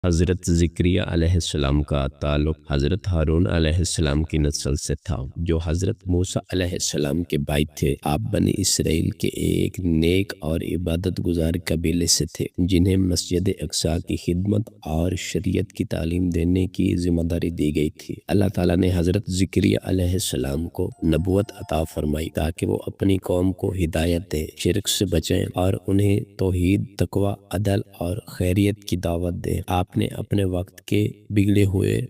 حضرت ذکریا علیہ السلام کا تعلق حضرت ہارون علیہ السلام کی نسل سے تھا، جو حضرت موسیٰ علیہ السلام کے بھائی تھے۔ آپ بنی اسرائیل کے ایک نیک اور عبادت گزار قبیلے سے تھے، جنہیں مسجد اقصی کی خدمت اور شریعت کی تعلیم دینے کی ذمہ داری دی گئی تھی۔ اللہ تعالیٰ نے حضرت ذکریا علیہ السلام کو نبوت عطا فرمائی تاکہ وہ اپنی قوم کو ہدایت دیں، شرک سے بچیں اور انہیں توحید، تقوی، عدل اور خیریت کی دعوت دیں۔ آپ نے اپنے وقت کے بگڑے ہوئے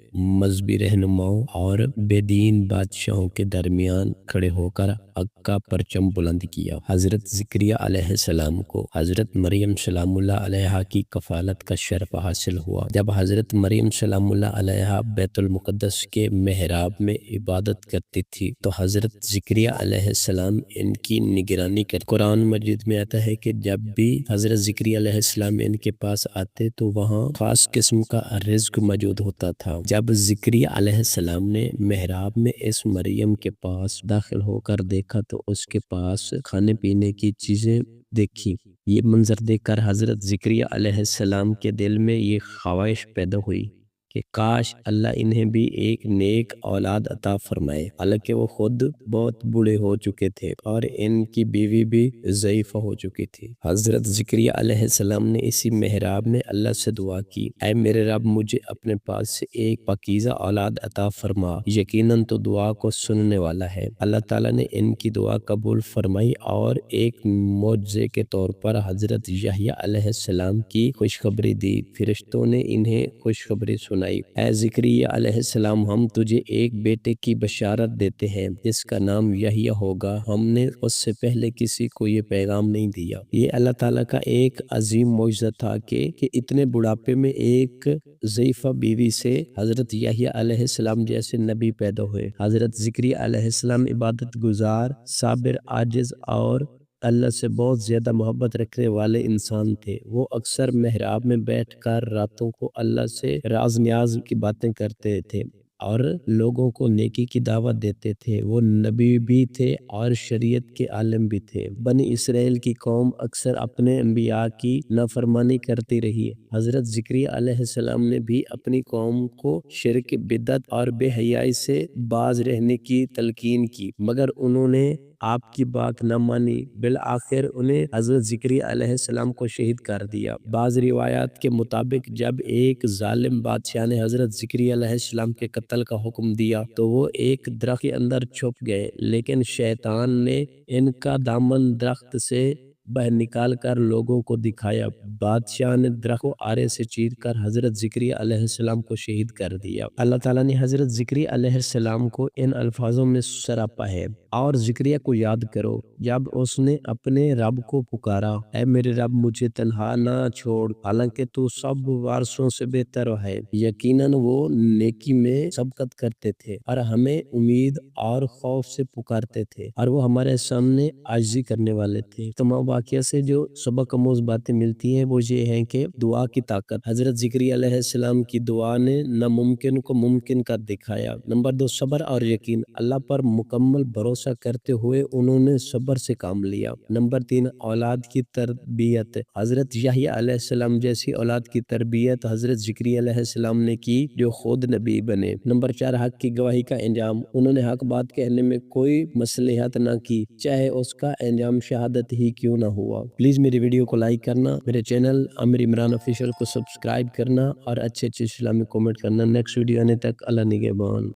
مذہبی رہنماؤں اور بے دین بادشاہوں کے درمیان کھڑے ہو کر حق کا پرچم بلند کیا۔ حضرت ذکریا علیہ السلام کو حضرت مریم سلام اللہ علیہا کی کفالت کا شرف حاصل ہوا۔ جب حضرت مریم سلام اللہ علیہا بیت المقدس کے محراب میں عبادت کرتی تھی تو حضرت ذکریا علیہ السلام ان کی نگرانی کرتے۔ قرآن مجید میں آتا ہے کہ جب بھی حضرت ذکریا علیہ السلام ان کے پاس آتے تو وہاں خاص قسم کا رزق موجود ہوتا تھا۔ جب ذکریا علیہ السلام نے محراب میں اس مریم کے پاس داخل ہو کر دیکھا تو اس کے پاس کھانے پینے کی چیزیں دیکھی۔ یہ منظر دیکھ کر حضرت ذکریا علیہ السلام کے دل میں یہ خواہش پیدا ہوئی کہ کاش اللہ انہیں بھی ایک نیک اولاد عطا فرمائے، حالانکہ وہ خود بہت بوڑھے ہو چکے تھے اور ان کی بیوی بھی ضعیفہ ہو چکی تھی۔ حضرت ذکریا علیہ السلام نے اسی محراب میں اللہ سے دعا کی، اے میرے رب، مجھے اپنے پاس سے ایک پاکیزہ اولاد عطا فرما، یقیناً تو دعا کو سننے والا ہے۔ اللہ تعالیٰ نے ان کی دعا قبول فرمائی اور ایک معجزے کے طور پر حضرت یحییٰ علیہ السلام کی خوشخبری دی۔ فرشتوں نے انہیں خوشخبری سنائی، اے ذکریا علیہ السلام، ہم تجھے ایک بیٹے کی بشارت دیتے ہیں جس کا نام یحییٰ ہوگا۔ ہم نے اس سے پہلے کسی کو یہ پیغام نہیں دیا۔ یہ اللہ تعالیٰ کا ایک عظیم معجزہ تھا کہ اتنے بڑھاپے میں ایک ضعیفہ بیوی سے حضرت یحییٰ علیہ السلام جیسے نبی پیدا ہوئے۔ حضرت ذکریا علیہ السلام عبادت گزار، صابر، عاجز اور اللہ سے بہت زیادہ محبت رکھنے والے انسان تھے۔ وہ اکثر محراب میں بیٹھ کر راتوں کو اللہ سے راز نیاز کی باتیں کرتے تھے اور لوگوں کو نیکی کی دعوت دیتے تھے۔ وہ نبی بھی تھے اور شریعت کے عالم بھی تھے۔ بنی اسرائیل کی قوم اکثر اپنے انبیاء کی نافرمانی کرتی رہی۔ حضرت ذکریا علیہ السلام نے بھی اپنی قوم کو شرک، بدعت اور بے حیائی سے باز رہنے کی تلقین کی، مگر انہوں نے آپ کی بات نہ مانی۔ بالآخر انہیں حضرت ذکریا علیہ السلام کو شہید کر دیا۔ بعض روایات کے مطابق جب ایک ظالم بادشاہ نے حضرت ذکریا علیہ السلام کے قتل کا حکم دیا تو وہ ایک درخت کے اندر چھپ گئے، لیکن شیطان نے ان کا دامن درخت سے باہر نکال کر لوگوں کو دکھایا۔ بادشاہ نے درخت کو آرے سے چیر کر حضرت ذکریا علیہ السلام کو شہید کر دیا۔ اللہ تعالیٰ نے حضرت ذکریا علیہ السلام کو ان الفاظوں میں سراپا ہے، اور ذکریا کو یاد کرو جب اس نے اپنے رب کو پکارا، اے میرے رب، مجھے تنہا نہ چھوڑ، حالانکہ تو سب وارثوں سے بہتر ہے۔ یقیناً وہ نیکی میں سبقت کرتے تھے اور ہمیں امید اور خوف سے پکارتے تھے، اور وہ ہمارے سامنے عاجزی کرنے والے تھے۔ تمام واقعہ سے جو سبق آموز باتیں ملتی ہیں وہ یہ ہیں کہ دعا کی طاقت۔ حضرت ذکریا علیہ السلام کی دعا نے ناممکن کو ممکن کر دکھایا۔ نمبر 2، صبر اور یقین۔ اللہ پر مکمل بھروسہ کرتے ہوئے انہوں نے صبر سے کام لیا۔ نمبر 3، اولاد کی تربیت۔ حضرت یحییٰ علیہ السلام جیسی اولاد کی تربیت حضرت ذکریا علیہ السلام نے کی جو خود نبی بنے۔ نمبر 4، حق کی گواہی کا انجام۔ انہوں نے حق بات کہنے میں کوئی مصلحت نہ کی، چاہے اس کا انجام شہادت ہی کیوں نہ ہوا۔ پلیز میری ویڈیو کو لائک کرنا، میرے چینل عامر عمران آفیشیل کو سبسکرائب کرنا اور اچھے اسلامی کومنٹ کرنا۔ نیکسٹ ویڈیو آنے تک اللہ نگہبان۔